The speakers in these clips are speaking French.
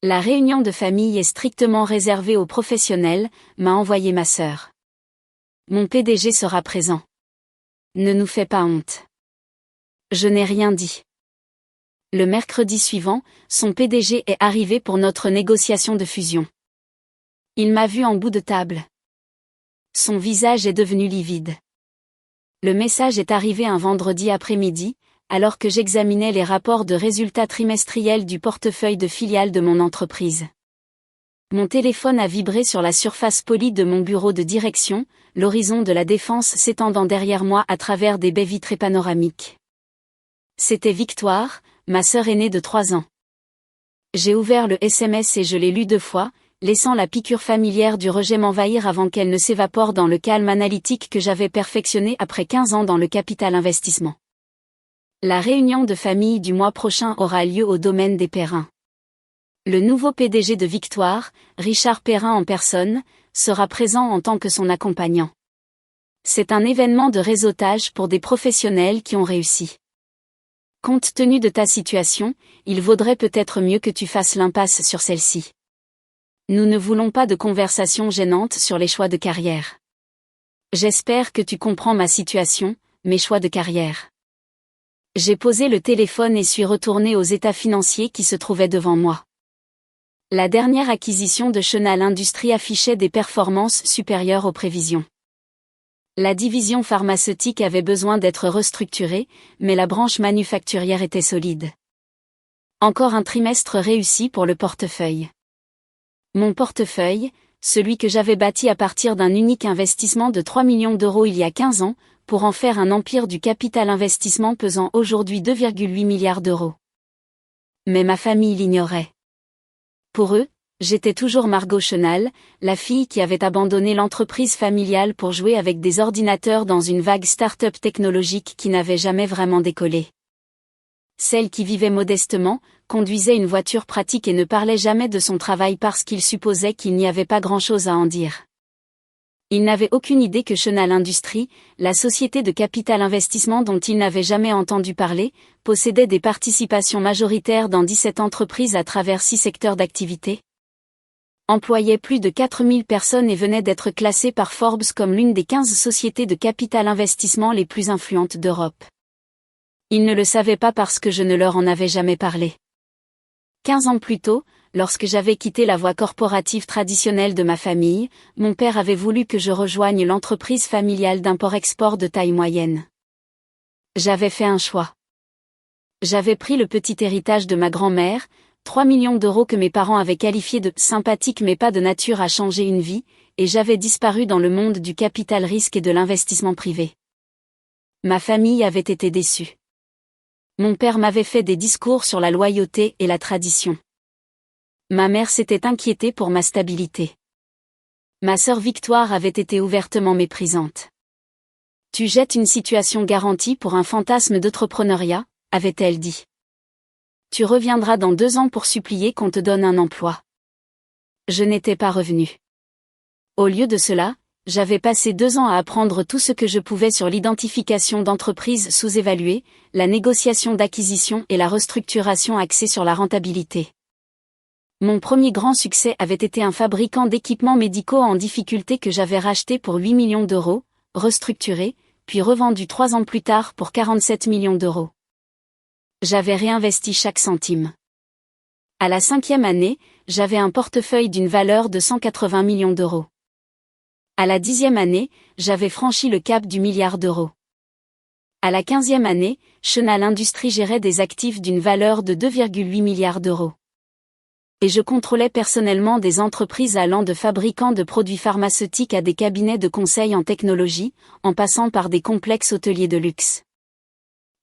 La réunion de famille est strictement réservée aux professionnels, m'a envoyé ma sœur. Mon PDG sera présent. Ne nous fais pas honte. Je n'ai rien dit. Le mercredi suivant, son PDG est arrivé pour notre négociation de fusion. Il m'a vu en bout de table. Son visage est devenu livide. Le message est arrivé un vendredi après-midi, alors que j'examinais les rapports de résultats trimestriels du portefeuille de filiales de mon entreprise. Mon téléphone a vibré sur la surface polie de mon bureau de direction, l'horizon de la défense s'étendant derrière moi à travers des baies vitrées panoramiques. C'était Victoire, ma sœur aînée de 3 ans. J'ai ouvert le SMS et je l'ai lu 2 fois, laissant la piqûre familière du rejet m'envahir avant qu'elle ne s'évapore dans le calme analytique que j'avais perfectionné après 15 ans dans le capital investissement. La réunion de famille du mois prochain aura lieu au domaine des Perrin. Le nouveau PDG de Victoire, Richard Perrin en personne, sera présent en tant que son accompagnant. C'est un événement de réseautage pour des professionnels qui ont réussi. Compte tenu de ta situation, il vaudrait peut-être mieux que tu fasses l'impasse sur celle-ci. Nous ne voulons pas de conversation gênante sur les choix de carrière. J'espère que tu comprends ma situation, mes choix de carrière. J'ai posé le téléphone et suis retourné aux états financiers qui se trouvaient devant moi. La dernière acquisition de Chenal Industries affichait des performances supérieures aux prévisions. La division pharmaceutique avait besoin d'être restructurée, mais la branche manufacturière était solide. Encore un trimestre réussi pour le portefeuille. Mon portefeuille, celui que j'avais bâti à partir d'un unique investissement de 3 millions d'euros il y a 15 ans, pour en faire un empire du capital investissement pesant aujourd'hui 2,8 milliards d'euros. Mais ma famille l'ignorait. Pour eux, j'étais toujours Margot Chenal, la fille qui avait abandonné l'entreprise familiale pour jouer avec des ordinateurs dans une vague start-up technologique qui n'avait jamais vraiment décollé. Celle qui vivait modestement, conduisait une voiture pratique et ne parlait jamais de son travail parce qu'il supposait qu'il n'y avait pas grand-chose à en dire. Il n'avait aucune idée que Chenal Industries, la société de capital investissement dont il n'avait jamais entendu parler, possédait des participations majoritaires dans 17 entreprises à travers 6 secteurs d'activité. Employait plus de 4000 personnes et venait d'être classée par Forbes comme l'une des 15 sociétés de capital investissement les plus influentes d'Europe. Ils ne le savaient pas parce que je ne leur en avais jamais parlé. 15 ans plus tôt, lorsque j'avais quitté la voie corporative traditionnelle de ma famille, mon père avait voulu que je rejoigne l'entreprise familiale d'import-export de taille moyenne. J'avais fait un choix. J'avais pris le petit héritage de ma grand-mère, 3 millions d'euros que mes parents avaient qualifié de « sympathique mais pas de nature à changer une vie », et j'avais disparu dans le monde du capital risque et de l'investissement privé. Ma famille avait été déçue. Mon père m'avait fait des discours sur la loyauté et la tradition. Ma mère s'était inquiétée pour ma stabilité. Ma sœur Victoire avait été ouvertement méprisante. Tu jettes une situation garantie pour un fantasme d'entrepreneuriat, avait-elle dit. Tu reviendras dans 2 ans pour supplier qu'on te donne un emploi. Je n'étais pas revenue. Au lieu de cela, j'avais passé 2 ans à apprendre tout ce que je pouvais sur l'identification d'entreprises sous-évaluées, la négociation d'acquisition et la restructuration axée sur la rentabilité. Mon premier grand succès avait été un fabricant d'équipements médicaux en difficulté que j'avais racheté pour 8 millions d'euros, restructuré, puis revendu 3 ans plus tard pour 47 millions d'euros. J'avais réinvesti chaque centime. À la 5e année, j'avais un portefeuille d'une valeur de 180 millions d'euros. À la 10e année, j'avais franchi le cap du milliard d'euros. À la 15e année, Chenal Industries gérait des actifs d'une valeur de 2,8 milliards d'euros. Et je contrôlais personnellement des entreprises allant de fabricants de produits pharmaceutiques à des cabinets de conseil en technologie, en passant par des complexes hôteliers de luxe.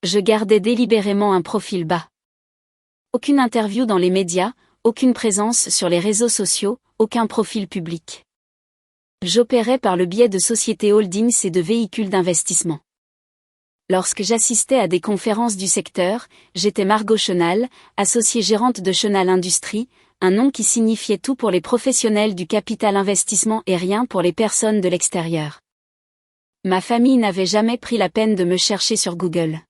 Je gardais délibérément un profil bas. Aucune interview dans les médias, aucune présence sur les réseaux sociaux, aucun profil public. J'opérais par le biais de sociétés holdings et de véhicules d'investissement. Lorsque j'assistais à des conférences du secteur, j'étais Margot Chenal, associée gérante de Chenal Industries, un nom qui signifiait tout pour les professionnels du capital investissement et rien pour les personnes de l'extérieur. Ma famille n'avait jamais pris la peine de me chercher sur Google.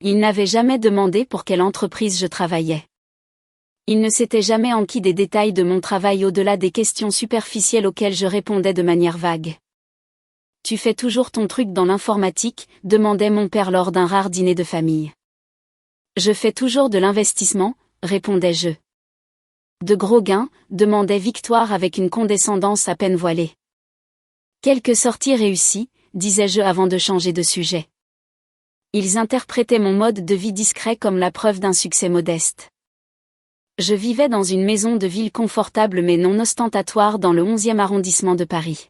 Ils n'avaient jamais demandé pour quelle entreprise je travaillais. Il ne s'était jamais enquis des détails de mon travail au-delà des questions superficielles auxquelles je répondais de manière vague. « Tu fais toujours ton truc dans l'informatique ?» demandait mon père lors d'un rare dîner de famille. « Je fais toujours de l'investissement », répondais-je. « De gros gains ?» demandait Victoire avec une condescendance à peine voilée. « Quelques sorties réussies », disais-je avant de changer de sujet. Ils interprétaient mon mode de vie discret comme la preuve d'un succès modeste. Je vivais dans une maison de ville confortable mais non ostentatoire dans le 11e arrondissement de Paris.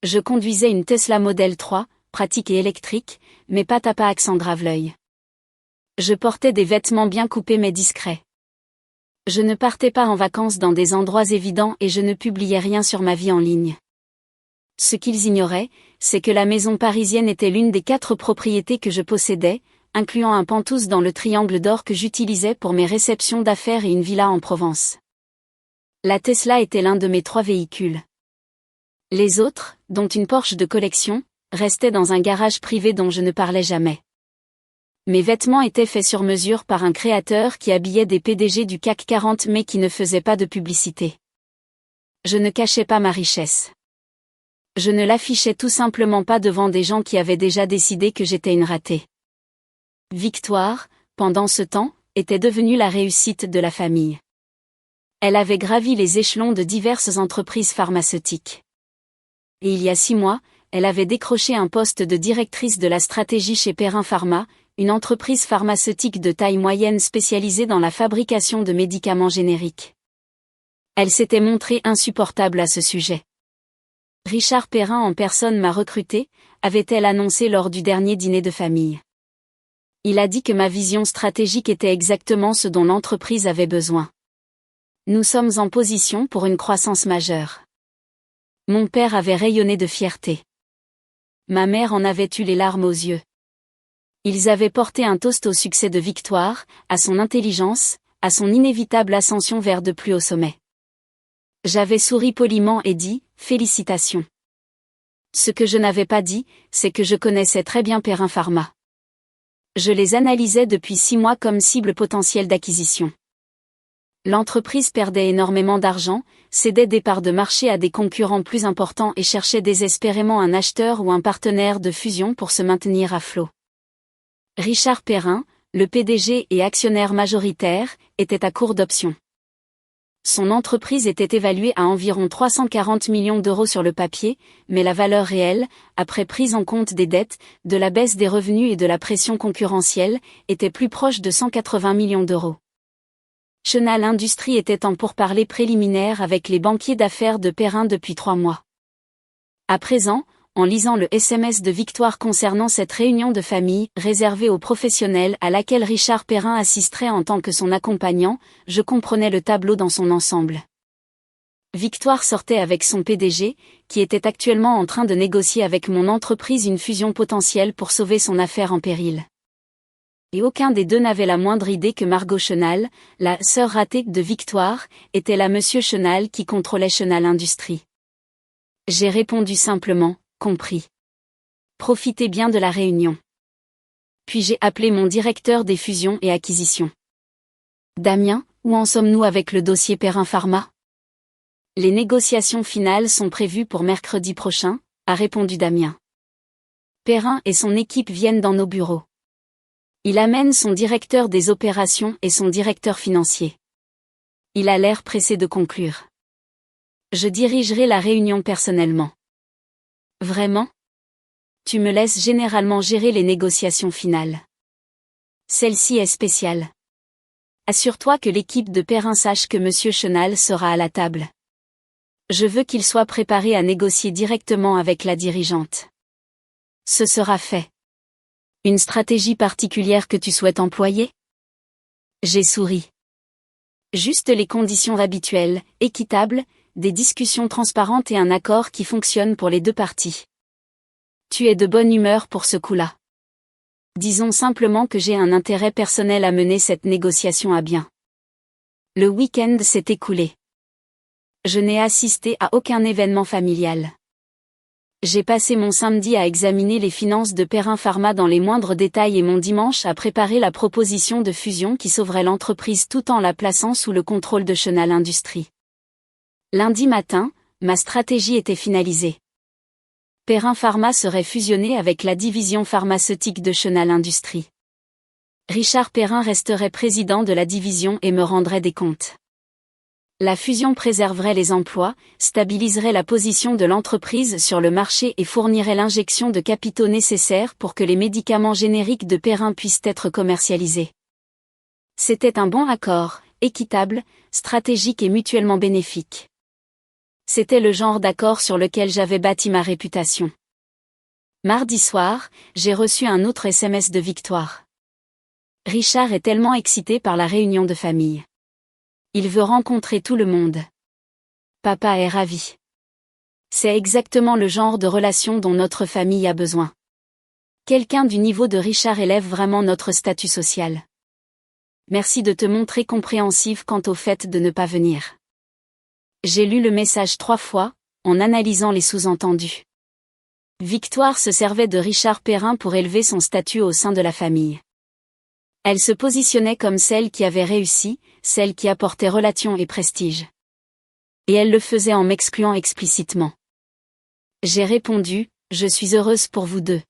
Je conduisais une Tesla Model 3, pratique et électrique, mais pas à accent grave-l'œil. Je portais des vêtements bien coupés mais discrets. Je ne partais pas en vacances dans des endroits évidents et je ne publiais rien sur ma vie en ligne. Ce qu'ils ignoraient, c'est que la maison parisienne était l'une des 4 propriétés que je possédais, incluant un penthouse dans le Triangle d'Or que j'utilisais pour mes réceptions d'affaires et une villa en Provence. La Tesla était l'un de mes 3 véhicules. Les autres, dont une Porsche de collection, restaient dans un garage privé dont je ne parlais jamais. Mes vêtements étaient faits sur mesure par un créateur qui habillait des PDG du CAC 40 mais qui ne faisait pas de publicité. Je ne cachais pas ma richesse. Je ne l'affichais tout simplement pas devant des gens qui avaient déjà décidé que j'étais une ratée. Victoire, pendant ce temps, était devenue la réussite de la famille. Elle avait gravi les échelons de diverses entreprises pharmaceutiques. Et il y a 6 mois, elle avait décroché un poste de directrice de la stratégie chez Perrin Pharma, une entreprise pharmaceutique de taille moyenne spécialisée dans la fabrication de médicaments génériques. Elle s'était montrée insupportable à ce sujet. Richard Perrin en personne m'a recruté, avait-elle annoncé lors du dernier dîner de famille. Il a dit que ma vision stratégique était exactement ce dont l'entreprise avait besoin. Nous sommes en position pour une croissance majeure. Mon père avait rayonné de fierté. Ma mère en avait eu les larmes aux yeux. Ils avaient porté un toast au succès de Victoire, à son intelligence, à son inévitable ascension vers de plus hauts sommets. J'avais souri poliment et dit « Félicitations ». Ce que je n'avais pas dit, c'est que je connaissais très bien Perrin Pharma. Je les analysais depuis 6 mois comme cible potentielle d'acquisition. L'entreprise perdait énormément d'argent, cédait des parts de marché à des concurrents plus importants et cherchait désespérément un acheteur ou un partenaire de fusion pour se maintenir à flot. Richard Perrin, le PDG et actionnaire majoritaire, était à court d'options. Son entreprise était évaluée à environ 340 millions d'euros sur le papier, mais la valeur réelle, après prise en compte des dettes, de la baisse des revenus et de la pression concurrentielle, était plus proche de 180 millions d'euros. Chenal Industries était en pourparlers préliminaires avec les banquiers d'affaires de Perrin depuis 3 mois. À présent, en lisant le SMS de Victoire concernant cette réunion de famille, réservée aux professionnels à laquelle Richard Perrin assisterait en tant que son accompagnant, je comprenais le tableau dans son ensemble. Victoire sortait avec son PDG, qui était actuellement en train de négocier avec mon entreprise une fusion potentielle pour sauver son affaire en péril. Et aucun des deux n'avait la moindre idée que Margot Chenal, la sœur ratée de Victoire, était la Monsieur Chenal qui contrôlait Chenal Industries. J'ai répondu simplement, compris. Profitez bien de la réunion. Puis j'ai appelé mon directeur des fusions et acquisitions. Damien, où en sommes-nous avec le dossier Perrin Pharma ? Les négociations finales sont prévues pour mercredi prochain, a répondu Damien. Perrin et son équipe viennent dans nos bureaux. Il amène son directeur des opérations et son directeur financier. Il a l'air pressé de conclure. Je dirigerai la réunion personnellement. Vraiment ? Tu me laisses généralement gérer les négociations finales. Celle-ci est spéciale. Assure-toi que l'équipe de Perrin sache que Monsieur Chenal sera à la table. Je veux qu'il soit préparé à négocier directement avec la dirigeante. Ce sera fait. Une stratégie particulière que tu souhaites employer ? J'ai souri. Juste les conditions habituelles, équitables, des discussions transparentes et un accord qui fonctionne pour les 2 parties. Tu es de bonne humeur pour ce coup-là. Disons simplement que j'ai un intérêt personnel à mener cette négociation à bien. Le week-end s'est écoulé. Je n'ai assisté à aucun événement familial. J'ai passé mon samedi à examiner les finances de Perrin Pharma dans les moindres détails et mon dimanche à préparer la proposition de fusion qui sauverait l'entreprise tout en la plaçant sous le contrôle de Chenal Industries. Lundi matin, ma stratégie était finalisée. Perrin Pharma serait fusionné avec la division pharmaceutique de Chenal Industries. Richard Perrin resterait président de la division et me rendrait des comptes. La fusion préserverait les emplois, stabiliserait la position de l'entreprise sur le marché et fournirait l'injection de capitaux nécessaires pour que les médicaments génériques de Perrin puissent être commercialisés. C'était un bon accord, équitable, stratégique et mutuellement bénéfique. C'était le genre d'accord sur lequel j'avais bâti ma réputation. Mardi soir, j'ai reçu un autre SMS de Victoire. Richard est tellement excité par la réunion de famille. Il veut rencontrer tout le monde. Papa est ravi. C'est exactement le genre de relation dont notre famille a besoin. Quelqu'un du niveau de Richard élève vraiment notre statut social. Merci de te montrer compréhensive quant au fait de ne pas venir. J'ai lu le message 3 fois, en analysant les sous-entendus. Victoire se servait de Richard Perrin pour élever son statut au sein de la famille. Elle se positionnait comme celle qui avait réussi, celle qui apportait relation et prestige. Et elle le faisait en m'excluant explicitement. J'ai répondu, je suis heureuse pour vous deux.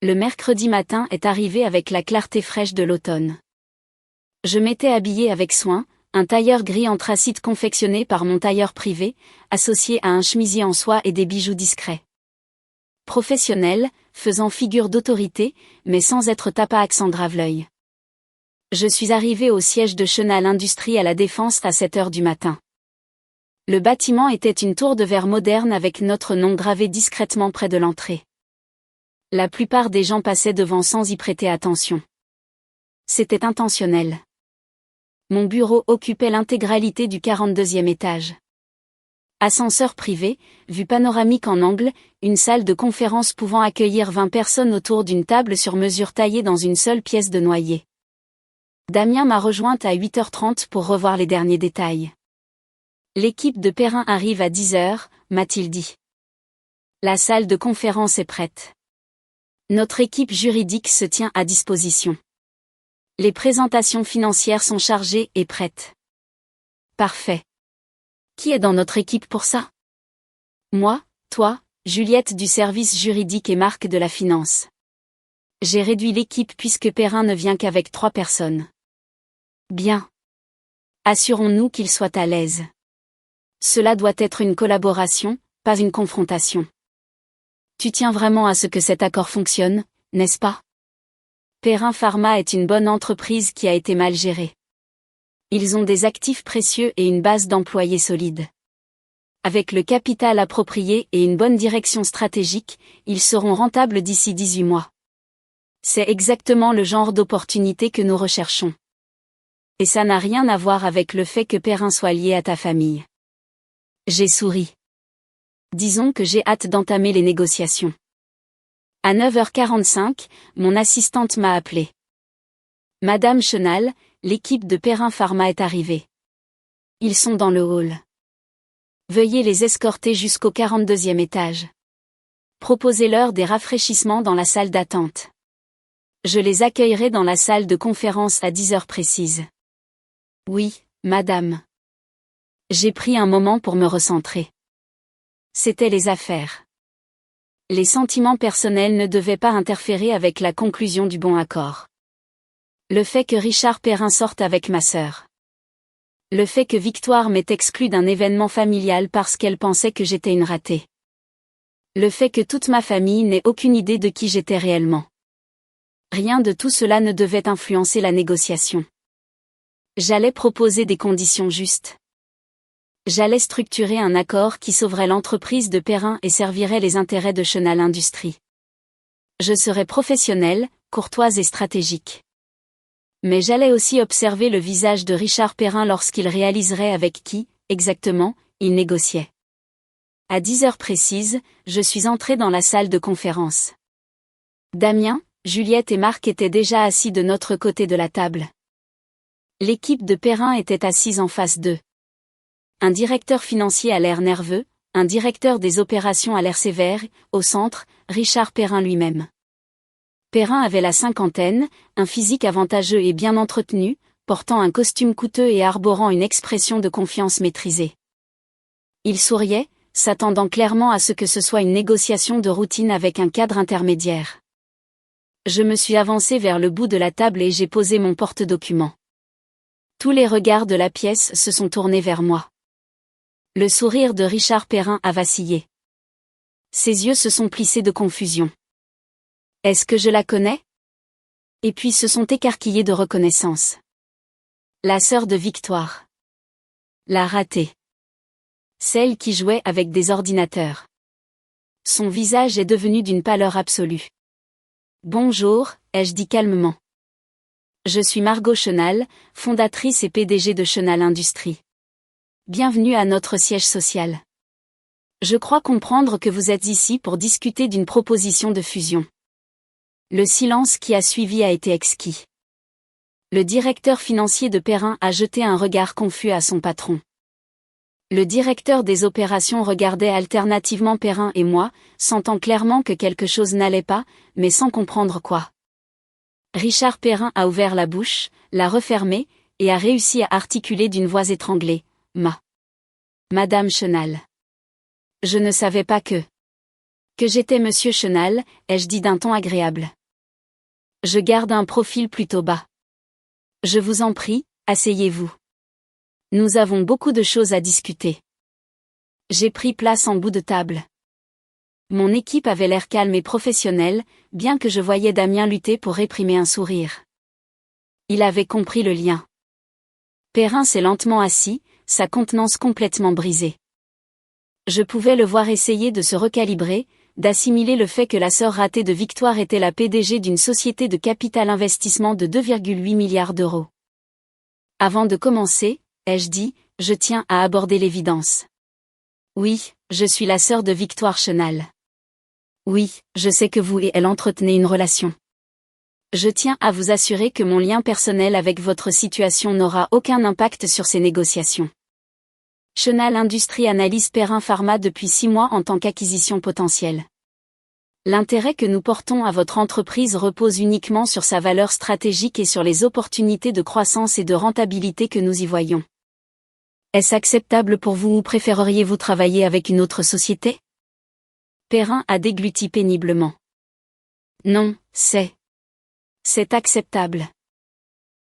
Le mercredi matin est arrivé avec la clarté fraîche de l'automne. Je m'étais habillée avec soin, un tailleur gris anthracite confectionné par mon tailleur privé, associé à un chemisier en soie et des bijoux discrets. Professionnel, faisant figure d'autorité, mais sans être tapa-accent grave-l'œil. Je suis arrivée au siège de Chenal Industries à la Défense à 7 heures du matin. Le bâtiment était une tour de verre moderne avec notre nom gravé discrètement près de l'entrée. La plupart des gens passaient devant sans y prêter attention. C'était intentionnel. Mon bureau occupait l'intégralité du 42e étage. Ascenseur privé, vue panoramique en angle, une salle de conférence pouvant accueillir 20 personnes autour d'une table sur mesure taillée dans une seule pièce de noyer. Damien m'a rejointe à 8h30 pour revoir les derniers détails. L'équipe de Perrin arrive à 10h, m'a-t-il dit. La salle de conférence est prête. Notre équipe juridique se tient à disposition. Les présentations financières sont chargées et prêtes. Parfait. Qui est dans notre équipe pour ça? Moi, toi, Juliette du service juridique et Marc de la finance. J'ai réduit l'équipe puisque Perrin ne vient qu'avec 3 personnes. Bien. Assurons-nous qu'il soit à l'aise. Cela doit être une collaboration, pas une confrontation. Tu tiens vraiment à ce que cet accord fonctionne, n'est-ce pas? Perrin Pharma est une bonne entreprise qui a été mal gérée. Ils ont des actifs précieux et une base d'employés solide. Avec le capital approprié et une bonne direction stratégique, ils seront rentables d'ici 18 mois. C'est exactement le genre d'opportunité que nous recherchons. Et ça n'a rien à voir avec le fait que Perrin soit lié à ta famille. J'ai souri. Disons que j'ai hâte d'entamer les négociations. À 9h45, mon assistante m'a appelé. Madame Chenal, l'équipe de Perrin Pharma est arrivée. Ils sont dans le hall. Veuillez les escorter jusqu'au 42e étage. Proposez-leur des rafraîchissements dans la salle d'attente. Je les accueillerai dans la salle de conférence à 10h précises. Oui, madame. J'ai pris un moment pour me recentrer. C'était les affaires. Les sentiments personnels ne devaient pas interférer avec la conclusion du bon accord. Le fait que Richard Perrin sorte avec ma sœur. Le fait que Victoire m'ait exclu d'un événement familial parce qu'elle pensait que j'étais une ratée. Le fait que toute ma famille n'ait aucune idée de qui j'étais réellement. Rien de tout cela ne devait influencer la négociation. J'allais proposer des conditions justes. J'allais structurer un accord qui sauverait l'entreprise de Perrin et servirait les intérêts de Chenal Industries. Je serais professionnelle, courtoise et stratégique. Mais j'allais aussi observer le visage de Richard Perrin lorsqu'il réaliserait avec qui, exactement, il négociait. À 10h précises, je suis entrée dans la salle de conférence. Damien, Juliette et Marc étaient déjà assis de notre côté de la table. L'équipe de Perrin était assise en face d'eux. Un directeur financier à l'air nerveux, un directeur des opérations à l'air sévère, au centre, Richard Perrin lui-même. Perrin avait la cinquantaine, un physique avantageux et bien entretenu, portant un costume coûteux et arborant une expression de confiance maîtrisée. Il souriait, s'attendant clairement à ce que ce soit une négociation de routine avec un cadre intermédiaire. Je me suis avancé vers le bout de la table et j'ai posé mon porte-documents. Tous les regards de la pièce se sont tournés vers moi. Le sourire de Richard Perrin a vacillé. Ses yeux se sont plissés de confusion. Est-ce que je la connais? Et puis se sont écarquillés de reconnaissance. La sœur de Victoire. La ratée. Celle qui jouait avec des ordinateurs. Son visage est devenu d'une pâleur absolue. Bonjour, ai-je dit calmement. Je suis Margot Chenal, fondatrice et PDG de Chenal Industries. Bienvenue à notre siège social. Je crois comprendre que vous êtes ici pour discuter d'une proposition de fusion. Le silence qui a suivi a été exquis. Le directeur financier de Perrin a jeté un regard confus à son patron. Le directeur des opérations regardait alternativement Perrin et moi, sentant clairement que quelque chose n'allait pas, mais sans comprendre quoi. Richard Perrin a ouvert la bouche, l'a refermée, et a réussi à articuler d'une voix étranglée. Madame Chenal. Je ne savais pas que j'étais Monsieur Chenal, ai-je dit d'un ton agréable. Je garde un profil plutôt bas. Je vous en prie, asseyez-vous. Nous avons beaucoup de choses à discuter. J'ai pris place en bout de table. Mon équipe avait l'air calme et professionnelle, bien que je voyais Damien lutter pour réprimer un sourire. Il avait compris le lien. Perrin s'est lentement assis, sa contenance complètement brisée. Je pouvais le voir essayer de se recalibrer, d'assimiler le fait que la sœur ratée de Victoire était la PDG d'une société de capital investissement de 2,8 milliards d'euros. Avant de commencer, ai-je dit, je tiens à aborder l'évidence. Oui, je suis la sœur de Victoire Chenal. Oui, je sais que vous et elle entretenez une relation. Je tiens à vous assurer que mon lien personnel avec votre situation n'aura aucun impact sur ces négociations. Chenal Industries analyse Perrin Pharma depuis 6 mois en tant qu'acquisition potentielle. L'intérêt que nous portons à votre entreprise repose uniquement sur sa valeur stratégique et sur les opportunités de croissance et de rentabilité que nous y voyons. Est-ce acceptable pour vous ou préféreriez-vous travailler avec une autre société? Perrin a dégluti péniblement. Non, c'est acceptable.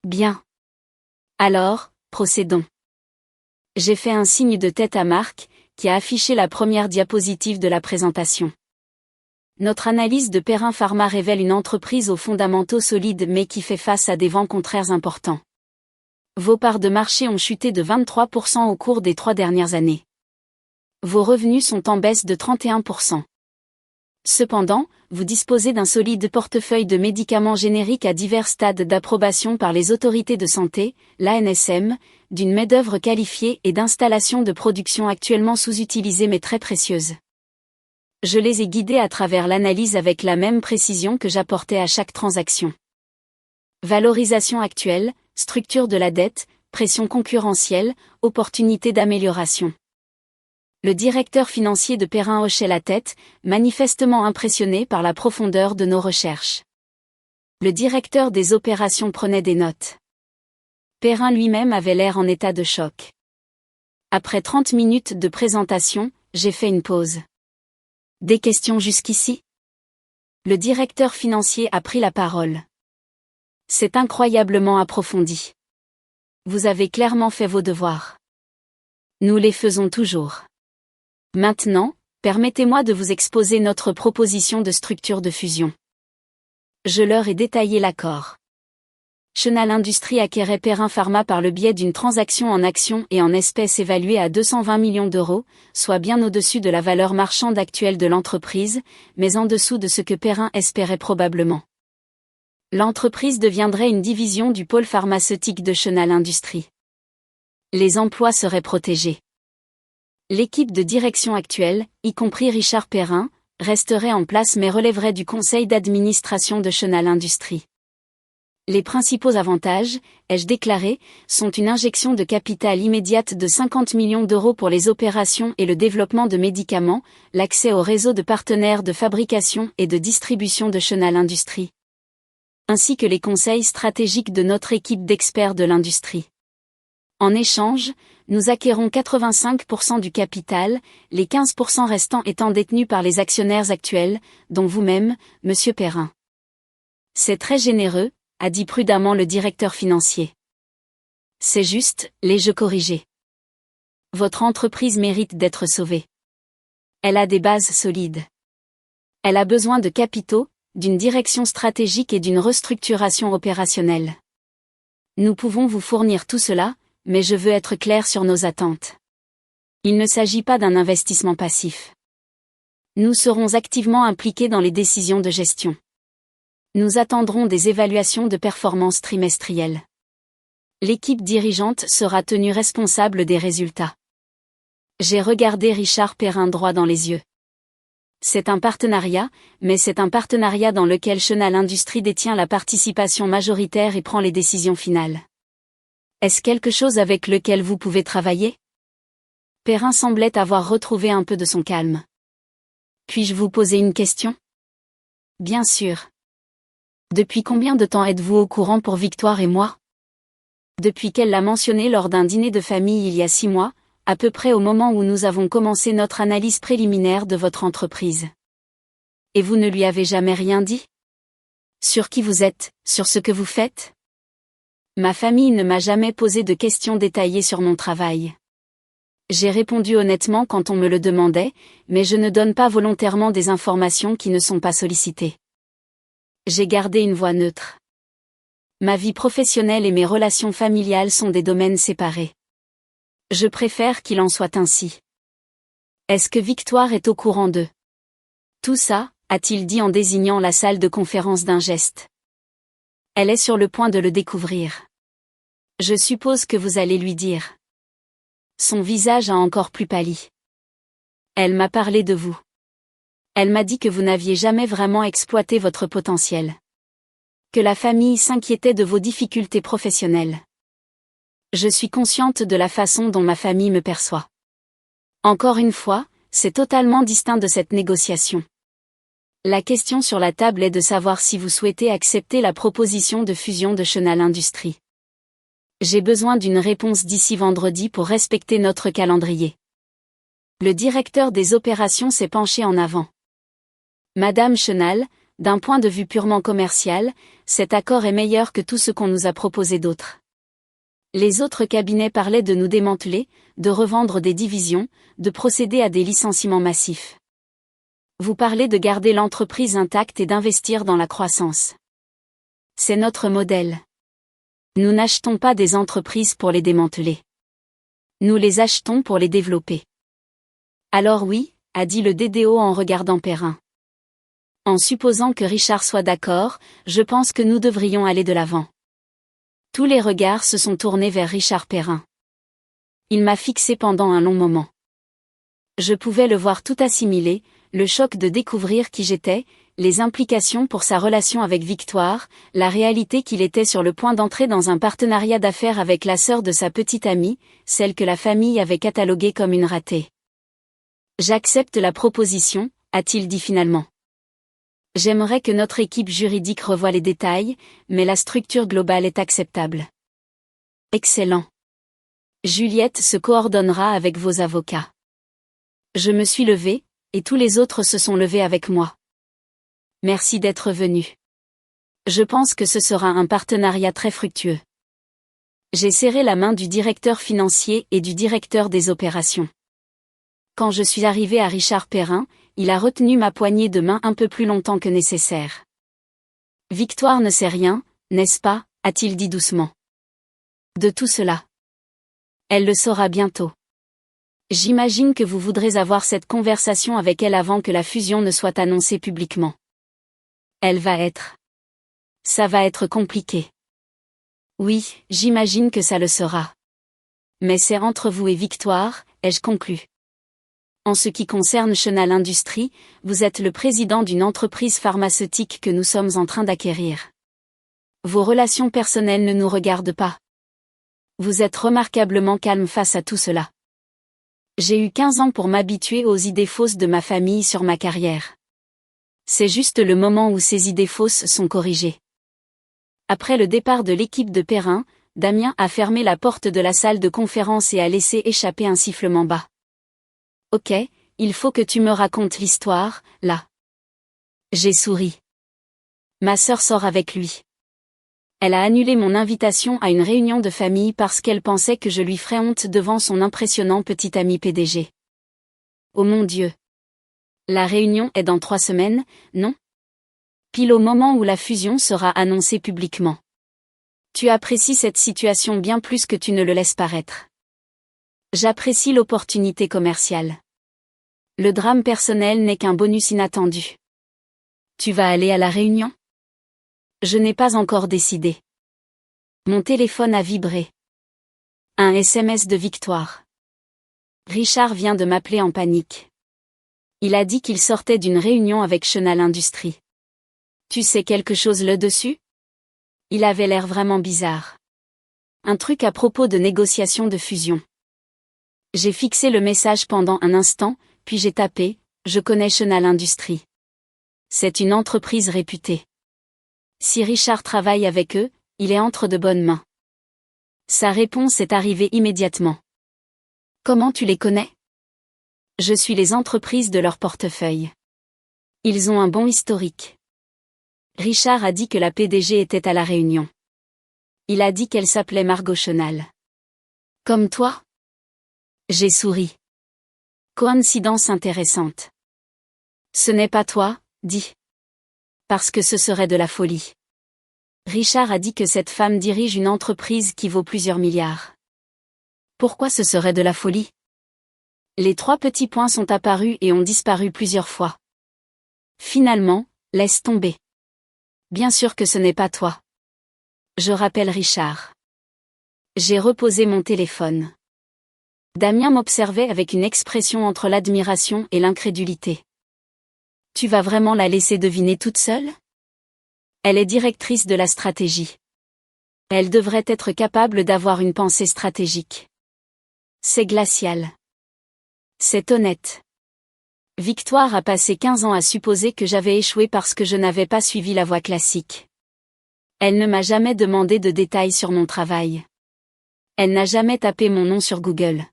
Bien. Alors, procédons. J'ai fait un signe de tête à Marc, qui a affiché la première diapositive de la présentation. Notre analyse de Perrin Pharma révèle une entreprise aux fondamentaux solides mais qui fait face à des vents contraires importants. Vos parts de marché ont chuté de 23% au cours des 3 dernières années. Vos revenus sont en baisse de 31%. Cependant, vous disposez d'un solide portefeuille de médicaments génériques à divers stades d'approbation par les autorités de santé, l'ANSM, d'une main-d'œuvre qualifiée et d'installations de production actuellement sous-utilisées mais très précieuses. Je les ai guidés à travers l'analyse avec la même précision que j'apportais à chaque transaction. Valorisation actuelle, structure de la dette, pression concurrentielle, opportunité d'amélioration. Le directeur financier de Perrin hochait la tête, manifestement impressionné par la profondeur de nos recherches. Le directeur des opérations prenait des notes. Perrin lui-même avait l'air en état de choc. Après 30 minutes de présentation, j'ai fait une pause. Des questions jusqu'ici? Le directeur financier a pris la parole. C'est incroyablement approfondi. Vous avez clairement fait vos devoirs. Nous les faisons toujours. Maintenant, permettez-moi de vous exposer notre proposition de structure de fusion. Je leur ai détaillé l'accord. Chenal Industries acquérait Perrin Pharma par le biais d'une transaction en actions et en espèces évaluée à 220 millions d'euros, soit bien au-dessus de la valeur marchande actuelle de l'entreprise, mais en dessous de ce que Perrin espérait probablement. L'entreprise deviendrait une division du pôle pharmaceutique de Chenal Industries. Les emplois seraient protégés. L'équipe de direction actuelle, y compris Richard Perrin, resterait en place mais relèverait du conseil d'administration de Chenal Industries. Les principaux avantages, ai-je déclaré, sont une injection de capital immédiate de 50 millions d'euros pour les opérations et le développement de médicaments, l'accès au réseau de partenaires de fabrication et de distribution de Chenal Industries, ainsi que les conseils stratégiques de notre équipe d'experts de l'industrie. En échange, nous acquérons 85% du capital, les 15% restants étant détenus par les actionnaires actuels, dont vous-même, Monsieur Perrin. C'est très généreux, a dit prudemment le directeur financier. C'est juste, l'ai-je corrigé. Votre entreprise mérite d'être sauvée. Elle a des bases solides. Elle a besoin de capitaux, d'une direction stratégique et d'une restructuration opérationnelle. Nous pouvons vous fournir tout cela, mais je veux être clair sur nos attentes. Il ne s'agit pas d'un investissement passif. Nous serons activement impliqués dans les décisions de gestion. Nous attendrons des évaluations de performance trimestrielles. L'équipe dirigeante sera tenue responsable des résultats. J'ai regardé Richard Perrin droit dans les yeux. C'est un partenariat, mais c'est un partenariat dans lequel Chenal Industries détient la participation majoritaire et prend les décisions finales. Est-ce quelque chose avec lequel vous pouvez travailler? Perrin semblait avoir retrouvé un peu de son calme. Puis-je vous poser une question? Bien sûr. Depuis combien de temps êtes-vous au courant pour Victoire et moi? Depuis qu'elle l'a mentionné lors d'un dîner de famille il y a 6 mois, à peu près au moment où nous avons commencé notre analyse préliminaire de votre entreprise. Et vous ne lui avez jamais rien dit? Sur qui vous êtes, sur ce que vous faites? Ma famille ne m'a jamais posé de questions détaillées sur mon travail. J'ai répondu honnêtement quand on me le demandait, mais je ne donne pas volontairement des informations qui ne sont pas sollicitées. J'ai gardé une voix neutre. Ma vie professionnelle et mes relations familiales sont des domaines séparés. Je préfère qu'il en soit ainsi. Est-ce que Victoire est au courant de tout ça, a-t-il dit en désignant la salle de conférence d'un geste. Elle est sur le point de le découvrir. Je suppose que vous allez lui dire. Son visage a encore plus pâli. Elle m'a parlé de vous. Elle m'a dit que vous n'aviez jamais vraiment exploité votre potentiel. Que la famille s'inquiétait de vos difficultés professionnelles. Je suis consciente de la façon dont ma famille me perçoit. Encore une fois, c'est totalement distinct de cette négociation. La question sur la table est de savoir si vous souhaitez accepter la proposition de fusion de Chenal Industries. J'ai besoin d'une réponse d'ici vendredi pour respecter notre calendrier. Le directeur des opérations s'est penché en avant. Madame Chenal, d'un point de vue purement commercial, cet accord est meilleur que tout ce qu'on nous a proposé d'autre. Les autres cabinets parlaient de nous démanteler, de revendre des divisions, de procéder à des licenciements massifs. Vous parlez de garder l'entreprise intacte et d'investir dans la croissance. C'est notre modèle. Nous n'achetons pas des entreprises pour les démanteler. Nous les achetons pour les développer. Alors oui, a dit le DDO en regardant Perrin. En supposant que Richard soit d'accord, je pense que nous devrions aller de l'avant. Tous les regards se sont tournés vers Richard Perrin. Il m'a fixé pendant un long moment. Je pouvais le voir tout assimiler, le choc de découvrir qui j'étais, les implications pour sa relation avec Victoire, la réalité qu'il était sur le point d'entrer dans un partenariat d'affaires avec la sœur de sa petite amie, celle que la famille avait cataloguée comme une ratée. J'accepte la proposition, a-t-il dit finalement. J'aimerais que notre équipe juridique revoie les détails, mais la structure globale est acceptable. Excellent. Juliette se coordonnera avec vos avocats. Je me suis levée, et tous les autres se sont levés avec moi. Merci d'être venu. Je pense que ce sera un partenariat très fructueux. J'ai serré la main du directeur financier et du directeur des opérations. Quand je suis arrivé à Richard Perrin, il a retenu ma poignée de main un peu plus longtemps que nécessaire. Victoire ne sait rien, n'est-ce pas, a-t-il dit doucement. De tout cela. Elle le saura bientôt. J'imagine que vous voudrez avoir cette conversation avec elle avant que la fusion ne soit annoncée publiquement. Elle va être. Ça va être compliqué. Oui, j'imagine que ça le sera. Mais c'est entre vous et Victoire, ai-je conclu. En ce qui concerne Chenal Industries, vous êtes le président d'une entreprise pharmaceutique que nous sommes en train d'acquérir. Vos relations personnelles ne nous regardent pas. Vous êtes remarquablement calme face à tout cela. J'ai eu 15 ans pour m'habituer aux idées fausses de ma famille sur ma carrière. C'est juste le moment où ces idées fausses sont corrigées. Après le départ de l'équipe de Perrin, Damien a fermé la porte de la salle de conférence et a laissé échapper un sifflement bas. Ok, il faut que tu me racontes l'histoire, là. J'ai souri. Ma sœur sort avec lui. Elle a annulé mon invitation à une réunion de famille parce qu'elle pensait que je lui ferais honte devant son impressionnant petit ami PDG. Oh mon Dieu. La réunion est dans 3 semaines, non? Pile au moment où la fusion sera annoncée publiquement. Tu apprécies cette situation bien plus que tu ne le laisses paraître. J'apprécie l'opportunité commerciale. Le drame personnel n'est qu'un bonus inattendu. Tu vas aller à la réunion? Je n'ai pas encore décidé. Mon téléphone a vibré. Un SMS de Victoire. Richard vient de m'appeler en panique. Il a dit qu'il sortait d'une réunion avec Chenal Industries. Tu sais quelque chose là-dessus? Il avait l'air vraiment bizarre. Un truc à propos de négociations de fusion. J'ai fixé le message pendant un instant, puis j'ai tapé « Je connais Chenal Industries. C'est une entreprise réputée. Si Richard travaille avec eux, il est entre de bonnes mains. » Sa réponse est arrivée immédiatement. Comment tu les connais? Je suis les entreprises de leur portefeuille. Ils ont un bon historique. Richard a dit que la PDG était à la réunion. Il a dit qu'elle s'appelait Margot Chenal. Comme toi? J'ai souri. Coïncidence intéressante. Ce n'est pas toi, dis. Parce que ce serait de la folie. Richard a dit que cette femme dirige une entreprise qui vaut plusieurs milliards. Pourquoi ce serait de la folie? Les 3 petits points sont apparus et ont disparu plusieurs fois. Finalement, laisse tomber. Bien sûr que ce n'est pas toi. Je rappelle Richard. J'ai reposé mon téléphone. Damien m'observait avec une expression entre l'admiration et l'incrédulité. Tu vas vraiment la laisser deviner toute seule? Elle est directrice de la stratégie. Elle devrait être capable d'avoir une pensée stratégique. C'est glacial. C'est honnête. Victoire a passé 15 ans à supposer que j'avais échoué parce que je n'avais pas suivi la voie classique. Elle ne m'a jamais demandé de détails sur mon travail. Elle n'a jamais tapé mon nom sur Google.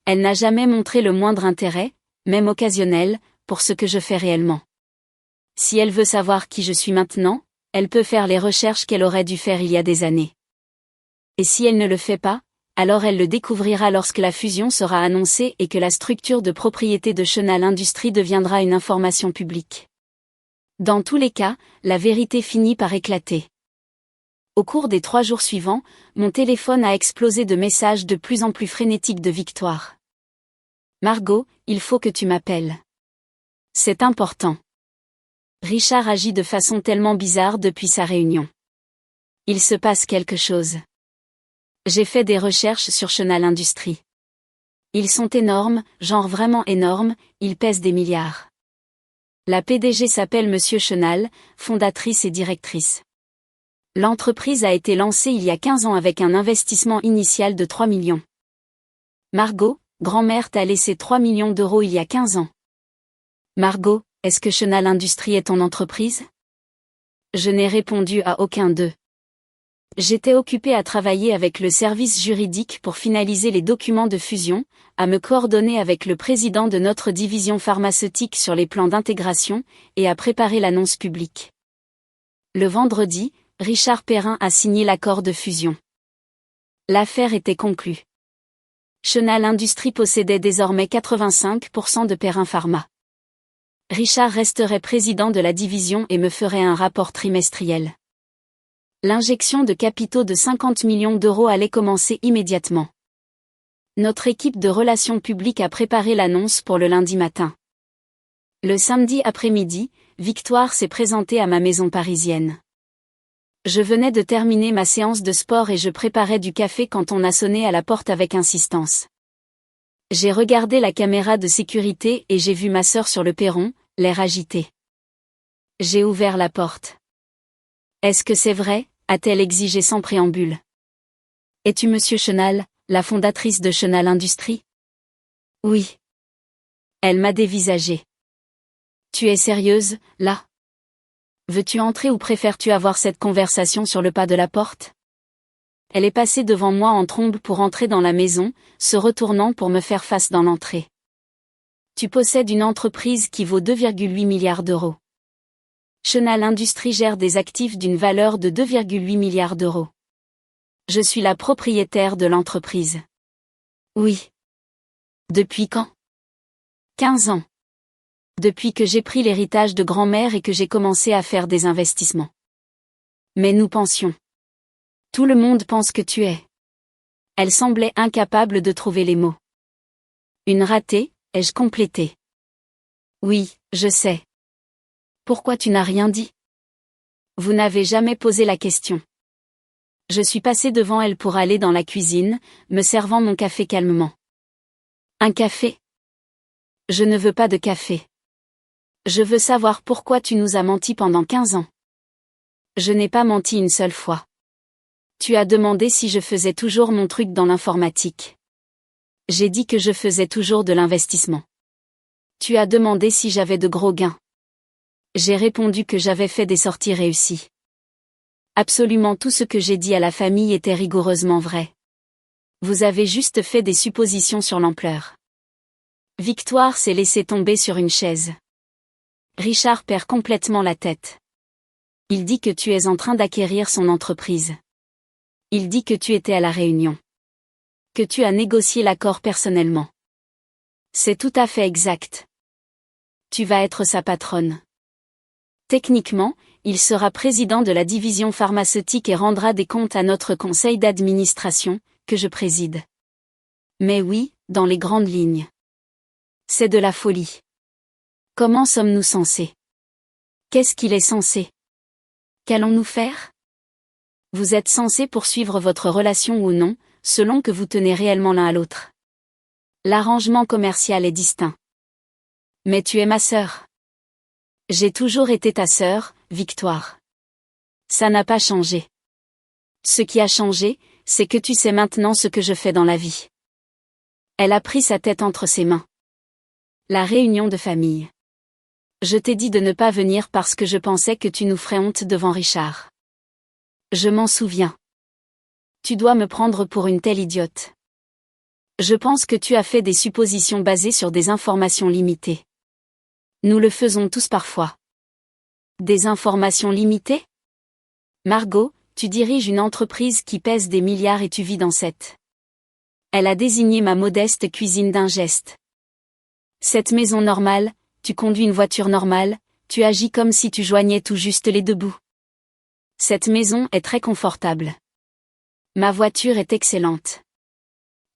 Elle n'a jamais montré le moindre intérêt, même occasionnel, pour ce que je fais réellement. Si elle veut savoir qui je suis maintenant, elle peut faire les recherches qu'elle aurait dû faire il y a des années. Et si elle ne le fait pas, alors elle le découvrira lorsque la fusion sera annoncée et que la structure de propriété de Chenal Industries deviendra une information publique. Dans tous les cas, la vérité finit par éclater. Au cours des 3 jours suivants, mon téléphone a explosé de messages de plus en plus frénétiques de Victoire. Margot, il faut que tu m'appelles. C'est important. Richard agit de façon tellement bizarre depuis sa réunion. Il se passe quelque chose. J'ai fait des recherches sur Chenal Industries. Ils sont énormes, genre vraiment énormes, ils pèsent des milliards. La PDG s'appelle Monsieur Chenal, fondatrice et directrice. L'entreprise a été lancée il y a 15 ans avec un investissement initial de 3 millions. Margot, grand-mère t'a laissé 3 millions d'euros il y a 15 ans. Margot, est-ce que Chenal Industries est ton entreprise? Je n'ai répondu à aucun d'eux. J'étais occupée à travailler avec le service juridique pour finaliser les documents de fusion, à me coordonner avec le président de notre division pharmaceutique sur les plans d'intégration, et à préparer l'annonce publique. Le vendredi, Richard Perrin a signé l'accord de fusion. L'affaire était conclue. Chenal Industries possédait désormais 85% de Perrin Pharma. Richard resterait président de la division et me ferait un rapport trimestriel. L'injection de capitaux de 50 millions d'euros allait commencer immédiatement. Notre équipe de relations publiques a préparé l'annonce pour le lundi matin. Le samedi après-midi, Victoire s'est présentée à ma maison parisienne. Je venais de terminer ma séance de sport et je préparais du café quand on a sonné à la porte avec insistance. J'ai regardé la caméra de sécurité et j'ai vu ma sœur sur le perron, l'air agité. J'ai ouvert la porte. Est-ce que c'est vrai, a-t-elle exigé sans préambule. Es-tu Monsieur Chenal, la fondatrice de Chenal Industries? Oui. Elle m'a dévisagé. Tu es sérieuse, là? Veux-tu entrer ou préfères-tu avoir cette conversation sur le pas de la porte? Elle est passée devant moi en trombe pour entrer dans la maison, se retournant pour me faire face dans l'entrée. Tu possèdes une entreprise qui vaut 2,8 milliards d'euros. Chenal Industries gère des actifs d'une valeur de 2,8 milliards d'euros. Je suis la propriétaire de l'entreprise. Oui. Depuis quand? 15 ans. Depuis que j'ai pris l'héritage de grand-mère et que j'ai commencé à faire des investissements. Mais nous pensions. Tout le monde pense que tu es. Elle semblait incapable de trouver les mots. Une ratée, ai-je complété. Oui, je sais. Pourquoi tu n'as rien dit? Vous n'avez jamais posé la question. Je suis passé devant elle pour aller dans la cuisine, me servant mon café calmement. Un café? Je ne veux pas de café. Je veux savoir pourquoi tu nous as menti pendant 15 ans. Je n'ai pas menti une seule fois. Tu as demandé si je faisais toujours mon truc dans l'informatique. J'ai dit que je faisais toujours de l'investissement. Tu as demandé si j'avais de gros gains. J'ai répondu que j'avais fait des sorties réussies. Absolument tout ce que j'ai dit à la famille était rigoureusement vrai. Vous avez juste fait des suppositions sur l'ampleur. Victoire s'est laissée tomber sur une chaise. Richard perd complètement la tête. Il dit que tu es en train d'acquérir son entreprise. Il dit que tu étais à la réunion. Que tu as négocié l'accord personnellement. C'est tout à fait exact. Tu vas être sa patronne. Techniquement, il sera président de la division pharmaceutique et rendra des comptes à notre conseil d'administration, que je préside. Mais oui, dans les grandes lignes. C'est de la folie. Comment sommes-nous censés? Qu'est-ce qu'il est censé? Qu'allons-nous faire? Vous êtes censés poursuivre votre relation ou non, selon que vous tenez réellement l'un à l'autre. L'arrangement commercial est distinct. Mais tu es ma sœur. J'ai toujours été ta sœur, Victoire. Ça n'a pas changé. Ce qui a changé, c'est que tu sais maintenant ce que je fais dans la vie. Elle a pris sa tête entre ses mains. La réunion de famille. Je t'ai dit de ne pas venir parce que je pensais que tu nous ferais honte devant Richard. Je m'en souviens. Tu dois me prendre pour une telle idiote. Je pense que tu as fait des suppositions basées sur des informations limitées. Nous le faisons tous parfois. Des informations limitées? Margot, tu diriges une entreprise qui pèse des milliards et tu vis dans cette. Elle a désigné ma modeste cuisine d'un geste. Cette maison normale, tu conduis une voiture normale, tu agis comme si tu joignais tout juste les deux bouts. Cette maison est très confortable. Ma voiture est excellente.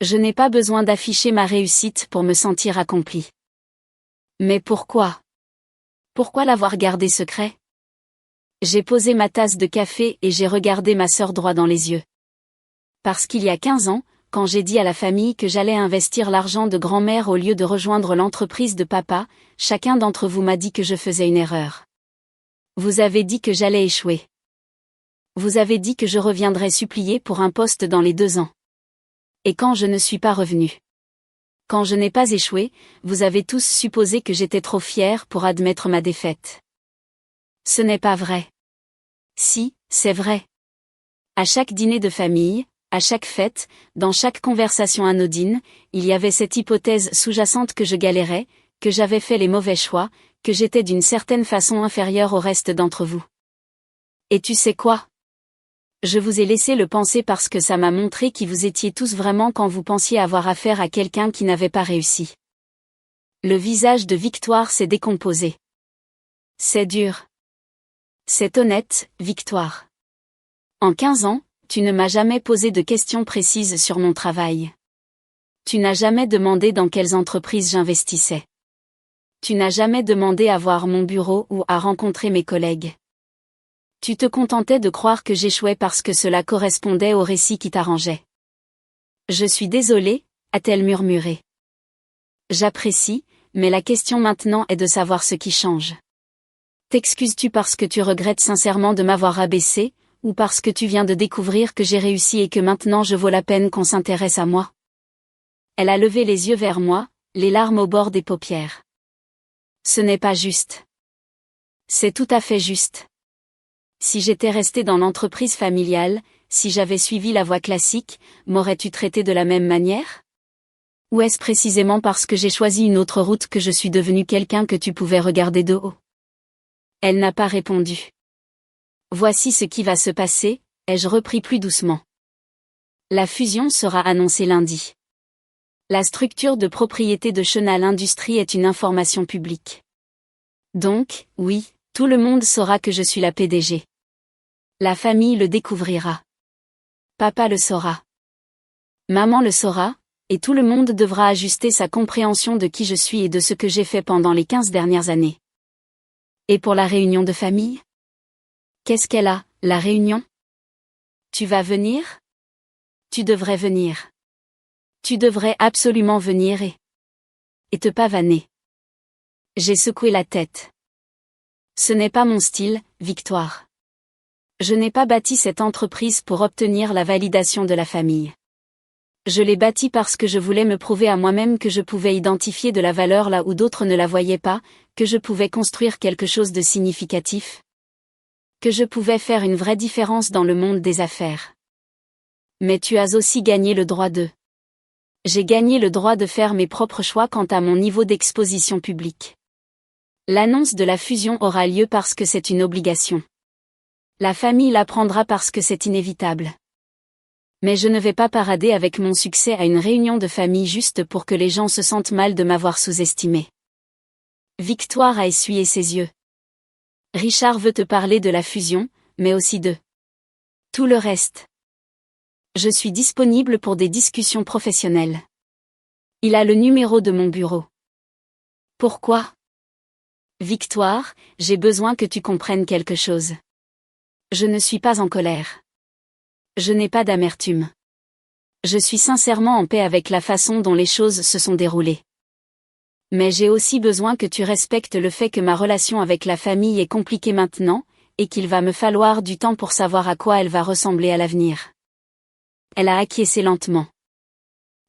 Je n'ai pas besoin d'afficher ma réussite pour me sentir accompli. Mais pourquoi? Pourquoi l'avoir gardé secret? J'ai posé ma tasse de café et j'ai regardé ma sœur droit dans les yeux. Parce qu'il y a 15 ans, quand j'ai dit à la famille que j'allais investir l'argent de grand-mère au lieu de rejoindre l'entreprise de papa, chacun d'entre vous m'a dit que je faisais une erreur. Vous avez dit que j'allais échouer. Vous avez dit que je reviendrais supplier pour un poste dans les 2 ans. Et quand je ne suis pas revenu. Quand je n'ai pas échoué, vous avez tous supposé que j'étais trop fière pour admettre ma défaite. Ce n'est pas vrai. Si, c'est vrai. À chaque dîner de famille, à chaque fête, dans chaque conversation anodine, il y avait cette hypothèse sous-jacente que je galérais, que j'avais fait les mauvais choix, que j'étais d'une certaine façon inférieure au reste d'entre vous. Et tu sais quoi? Je vous ai laissé le penser parce que ça m'a montré qui vous étiez tous vraiment quand vous pensiez avoir affaire à quelqu'un qui n'avait pas réussi. Le visage de Victoire s'est décomposé. C'est dur. C'est honnête, Victoire. En 15 ans, tu ne m'as jamais posé de questions précises sur mon travail. Tu n'as jamais demandé dans quelles entreprises j'investissais. Tu n'as jamais demandé à voir mon bureau ou à rencontrer mes collègues. Tu te contentais de croire que j'échouais parce que cela correspondait au récit qui t'arrangeait. Je suis désolée, a-t-elle murmuré. J'apprécie, mais la question maintenant est de savoir ce qui change. T'excuses-tu parce que tu regrettes sincèrement de m'avoir rabaissé, ou parce que tu viens de découvrir que j'ai réussi et que maintenant je vaux la peine qu'on s'intéresse à moi? Elle a levé les yeux vers moi, les larmes au bord des paupières. Ce n'est pas juste. C'est tout à fait juste. Si j'étais restée dans l'entreprise familiale, si j'avais suivi la voie classique, m'aurais-tu traité de la même manière? Ou est-ce précisément parce que j'ai choisi une autre route que je suis devenue quelqu'un que tu pouvais regarder de haut? Elle n'a pas répondu. Voici ce qui va se passer, ai-je repris plus doucement. La fusion sera annoncée lundi. La structure de propriété de Chenal Industries est une information publique. Donc, oui, tout le monde saura que je suis la PDG. La famille le découvrira. Papa le saura. Maman le saura, et tout le monde devra ajuster sa compréhension de qui je suis et de ce que j'ai fait pendant les 15 dernières années. Et pour la réunion de famille? Qu'est-ce qu'elle a, la réunion? Tu vas venir? Tu devrais venir. Tu devrais absolument venir et te pavaner. J'ai secoué la tête. Ce n'est pas mon style, Victoire. Je n'ai pas bâti cette entreprise pour obtenir la validation de la famille. Je l'ai bâtie parce que je voulais me prouver à moi-même que je pouvais identifier de la valeur là où d'autres ne la voyaient pas, que je pouvais construire quelque chose de significatif. Que je pouvais faire une vraie différence dans le monde des affaires. Mais tu as aussi gagné le droit de... J'ai gagné le droit de faire mes propres choix quant à mon niveau d'exposition publique. L'annonce de la fusion aura lieu parce que c'est une obligation. La famille l'apprendra parce que c'est inévitable. Mais je ne vais pas parader avec mon succès à une réunion de famille juste pour que les gens se sentent mal de m'avoir sous-estimé. Victoire a essuyé ses yeux. Richard veut te parler de la fusion, mais aussi de tout le reste. Je suis disponible pour des discussions professionnelles. Il a le numéro de mon bureau. Pourquoi? Victoire, j'ai besoin que tu comprennes quelque chose. Je ne suis pas en colère. Je n'ai pas d'amertume. Je suis sincèrement en paix avec la façon dont les choses se sont déroulées. Mais j'ai aussi besoin que tu respectes le fait que ma relation avec la famille est compliquée maintenant, et qu'il va me falloir du temps pour savoir à quoi elle va ressembler à l'avenir. Elle a acquiescé lentement.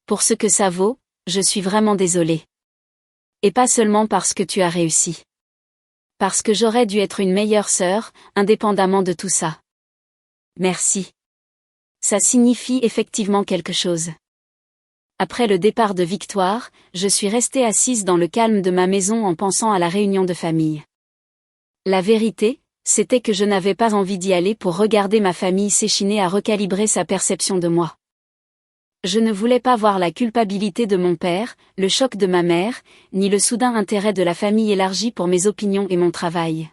Pour ce que ça vaut, je suis vraiment désolée. Et pas seulement parce que tu as réussi. Parce que j'aurais dû être une meilleure sœur, indépendamment de tout ça. Merci. Ça signifie effectivement quelque chose. Après le départ de Victoire, je suis restée assise dans le calme de ma maison en pensant à la réunion de famille. La vérité, c'était que je n'avais pas envie d'y aller pour regarder ma famille s'échiner à recalibrer sa perception de moi. Je ne voulais pas voir la culpabilité de mon père, le choc de ma mère, ni le soudain intérêt de la famille élargie pour mes opinions et mon travail.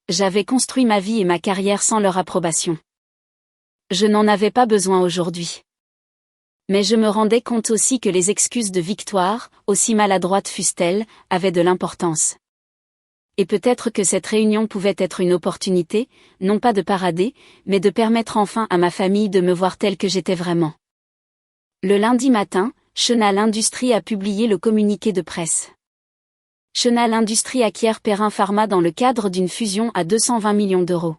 J'avais construit ma vie et ma carrière sans leur approbation. Je n'en avais pas besoin aujourd'hui. Mais je me rendais compte aussi que les excuses de Victoire, aussi maladroites fussent-elles, avaient de l'importance. Et peut-être que cette réunion pouvait être une opportunité, non pas de parader, mais de permettre enfin à ma famille de me voir telle que j'étais vraiment. Le lundi matin, Chenal Industries a publié le communiqué de presse. Chenal Industries acquiert Perrin Pharma dans le cadre d'une fusion à 220 millions d'euros.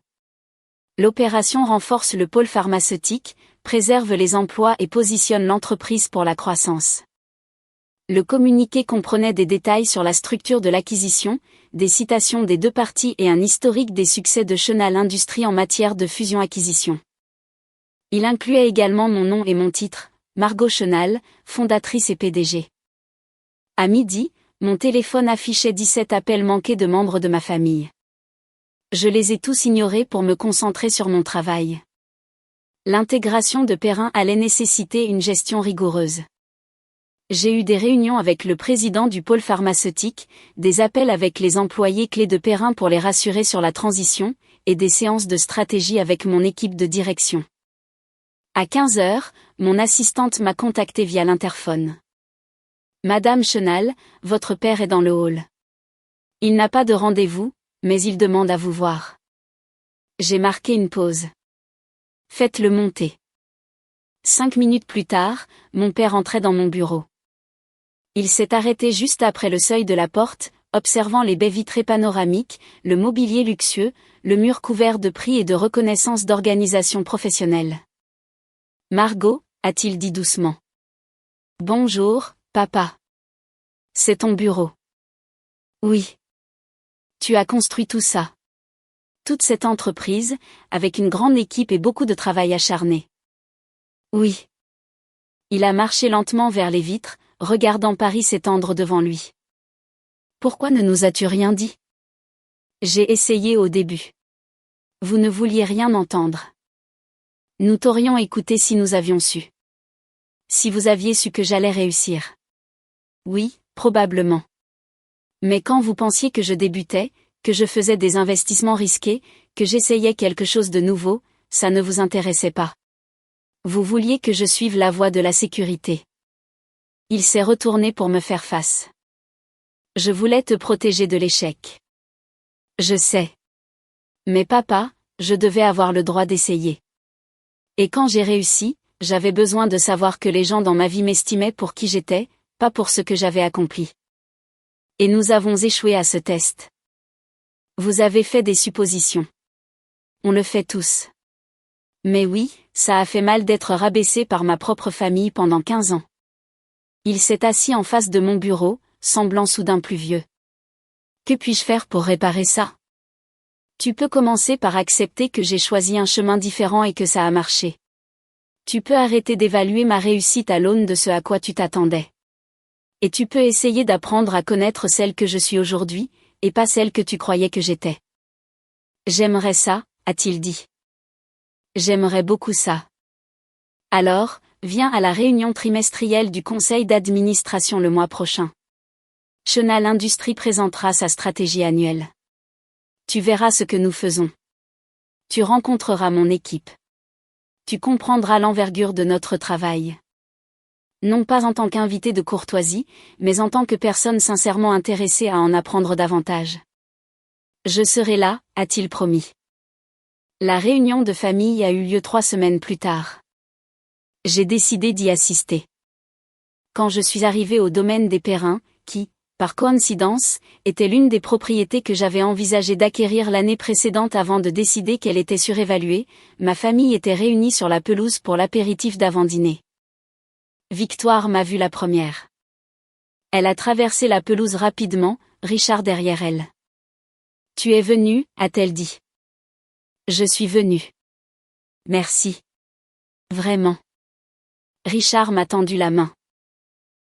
L'opération renforce le pôle pharmaceutique, préserve les emplois et positionne l'entreprise pour la croissance. Le communiqué comprenait des détails sur la structure de l'acquisition, des citations des deux parties et un historique des succès de Chenal Industries en matière de fusion-acquisition. Il incluait également mon nom et mon titre, Margot Chenal, fondatrice et PDG. À midi, mon téléphone affichait 17 appels manqués de membres de ma famille. Je les ai tous ignorés pour me concentrer sur mon travail. L'intégration de Perrin allait nécessiter une gestion rigoureuse. J'ai eu des réunions avec le président du pôle pharmaceutique, des appels avec les employés clés de Perrin pour les rassurer sur la transition, et des séances de stratégie avec mon équipe de direction. À 15 heures, mon assistante m'a contacté via l'interphone. Madame Chenal, votre père est dans le hall. Il n'a pas de rendez-vous, mais il demande à vous voir. J'ai marqué une pause. Faites-le monter. 5 minutes plus tard, mon père entrait dans mon bureau. Il s'est arrêté juste après le seuil de la porte, observant les baies vitrées panoramiques, le mobilier luxueux, le mur couvert de prix et de reconnaissance d'organisations professionnelles. Margot, a-t-il dit doucement. Bonjour, papa. C'est ton bureau. Oui. Tu as construit tout ça. Toute cette entreprise, avec une grande équipe et beaucoup de travail acharné. Oui. Il a marché lentement vers les vitres, regardant Paris s'étendre devant lui. Pourquoi ne nous as-tu rien dit? J'ai essayé au début. Vous ne vouliez rien entendre. Nous t'aurions écouté si nous avions su. Si vous aviez su que j'allais réussir. Oui, probablement. Mais quand vous pensiez que je débutais, que je faisais des investissements risqués, que j'essayais quelque chose de nouveau, ça ne vous intéressait pas. Vous vouliez que je suive la voie de la sécurité. Il s'est retourné pour me faire face. Je voulais te protéger de l'échec. Je sais. Mais papa, je devais avoir le droit d'essayer. Et quand j'ai réussi, j'avais besoin de savoir que les gens dans ma vie m'estimaient pour qui j'étais, pas pour ce que j'avais accompli. Et nous avons échoué à ce test. Vous avez fait des suppositions. On le fait tous. Mais oui, ça a fait mal d'être rabaissé par ma propre famille pendant 15 ans. Il s'est assis en face de mon bureau, semblant soudain plus vieux. Que puis-je faire pour réparer ça? Tu peux commencer par accepter que j'ai choisi un chemin différent et que ça a marché. Tu peux arrêter d'évaluer ma réussite à l'aune de ce à quoi tu t'attendais. Et tu peux essayer d'apprendre à connaître celle que je suis aujourd'hui, et pas celle que tu croyais que j'étais. J'aimerais ça, a-t-il dit. J'aimerais beaucoup ça. Alors, viens à la réunion trimestrielle du conseil d'administration le mois prochain. Chenal Industries présentera sa stratégie annuelle. Tu verras ce que nous faisons. Tu rencontreras mon équipe. Tu comprendras l'envergure de notre travail. Non pas en tant qu'invité de courtoisie, mais en tant que personne sincèrement intéressée à en apprendre davantage. Je serai là, a-t-il promis. La réunion de famille a eu lieu 3 semaines plus tard. J'ai décidé d'y assister. Quand je suis arrivé au domaine des Perrins, qui, par coïncidence, était l'une des propriétés que j'avais envisagé d'acquérir l'année précédente avant de décider qu'elle était surévaluée, ma famille était réunie sur la pelouse pour l'apéritif d'avant-dîner. Victoire m'a vue la première. Elle a traversé la pelouse rapidement, Richard derrière elle. Tu es venu, a-t-elle dit. Je suis venu. Merci. Vraiment. Richard m'a tendu la main.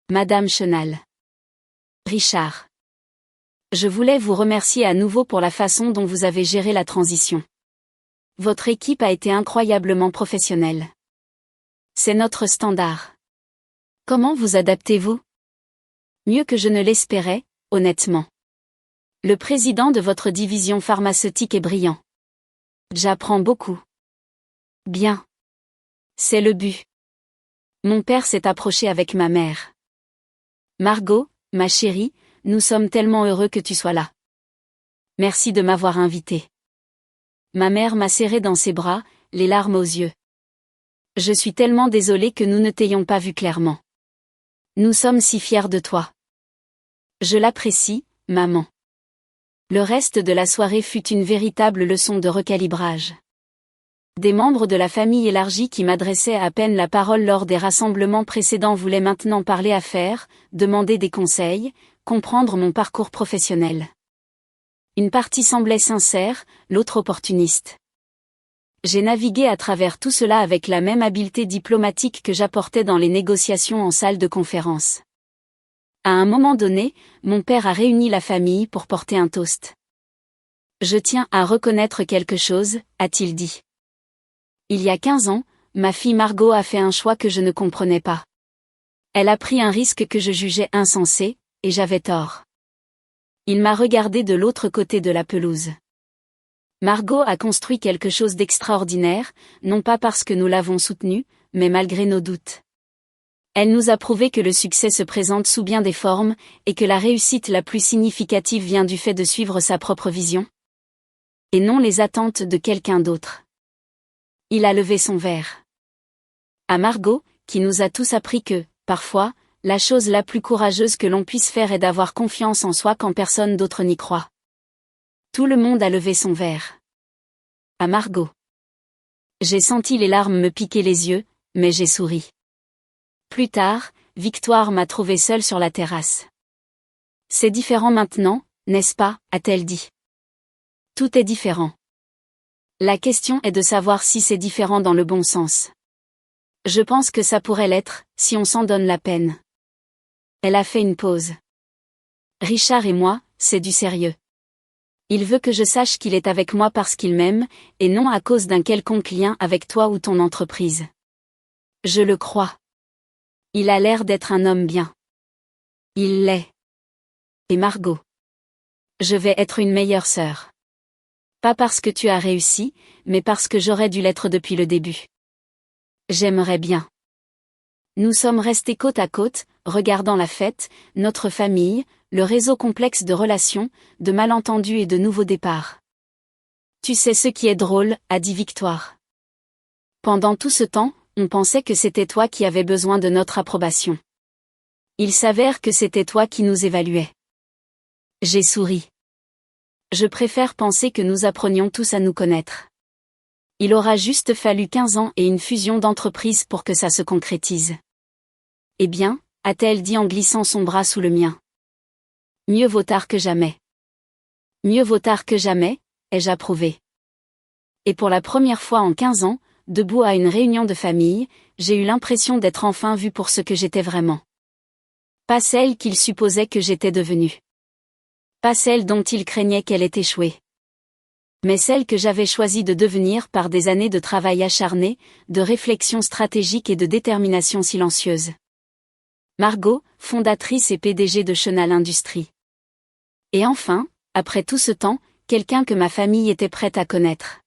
Madame Chenal. Richard. Je voulais vous remercier à nouveau pour la façon dont vous avez géré la transition. Votre équipe a été incroyablement professionnelle. C'est notre standard. Comment vous adaptez-vous? Mieux que je ne l'espérais, honnêtement. Le président de votre division pharmaceutique est brillant. J'apprends beaucoup. Bien. C'est le but. Mon père s'est approché avec ma mère. Margot, ma chérie, nous sommes tellement heureux que tu sois là. Merci de m'avoir invité. Ma mère m'a serré dans ses bras, les larmes aux yeux. Je suis tellement désolée que nous ne t'ayons pas vu clairement. Nous sommes si fiers de toi. Je l'apprécie, maman. Le reste de la soirée fut une véritable leçon de recalibrage. Des membres de la famille élargie qui m'adressaient à peine la parole lors des rassemblements précédents voulaient maintenant parler affaires, demander des conseils, comprendre mon parcours professionnel. Une partie semblait sincère, l'autre opportuniste. J'ai navigué à travers tout cela avec la même habileté diplomatique que j'apportais dans les négociations en salle de conférence. À un moment donné, mon père a réuni la famille pour porter un toast. Je tiens à reconnaître quelque chose, a-t-il dit. Il y a 15 ans, ma fille Margot a fait un choix que je ne comprenais pas. Elle a pris un risque que je jugeais insensé, et j'avais tort. Il m'a regardé de l'autre côté de la pelouse. Margot a construit quelque chose d'extraordinaire, non pas parce que nous l'avons soutenue, mais malgré nos doutes. Elle nous a prouvé que le succès se présente sous bien des formes, et que la réussite la plus significative vient du fait de suivre sa propre vision, et non les attentes de quelqu'un d'autre. Il a levé son verre. À Margot, qui nous a tous appris que, parfois, la chose la plus courageuse que l'on puisse faire est d'avoir confiance en soi quand personne d'autre n'y croit. Tout le monde a levé son verre. À Margot. J'ai senti les larmes me piquer les yeux, mais j'ai souri. Plus tard, Victoire m'a trouvé seule sur la terrasse. C'est différent maintenant, n'est-ce pas, a-t-elle dit. Tout est différent. La question est de savoir si c'est différent dans le bon sens. Je pense que ça pourrait l'être, si on s'en donne la peine. Elle a fait une pause. Richard et moi, c'est du sérieux. Il veut que je sache qu'il est avec moi parce qu'il m'aime, et non à cause d'un quelconque lien avec toi ou ton entreprise. Je le crois. Il a l'air d'être un homme bien. Il l'est. Et Margot. Je vais être une meilleure sœur. Pas parce que tu as réussi, mais parce que j'aurais dû l'être depuis le début. J'aimerais bien. Nous sommes restés côte à côte, regardant la fête, notre famille, le réseau complexe de relations, de malentendus et de nouveaux départs. Tu sais ce qui est drôle, a dit Victoire. Pendant tout ce temps, on pensait que c'était toi qui avais besoin de notre approbation. Il s'avère que c'était toi qui nous évaluais. J'ai souri. Je préfère penser que nous apprenions tous à nous connaître. Il aura juste fallu 15 ans et une fusion d'entreprises pour que ça se concrétise. Eh bien, a-t-elle dit en glissant son bras sous le mien. Mieux vaut tard que jamais. Mieux vaut tard que jamais, ai-je approuvé. Et pour la première fois en 15 ans, debout à une réunion de famille, j'ai eu l'impression d'être enfin vue pour ce que j'étais vraiment. Pas celle qu'il supposait que j'étais devenue. Pas celle dont il craignait qu'elle ait échoué. Mais celle que j'avais choisi de devenir par des années de travail acharné, de réflexion stratégique et de détermination silencieuse. Margot, fondatrice et PDG de Chenal Industries. Et enfin, après tout ce temps, quelqu'un que ma famille était prête à connaître.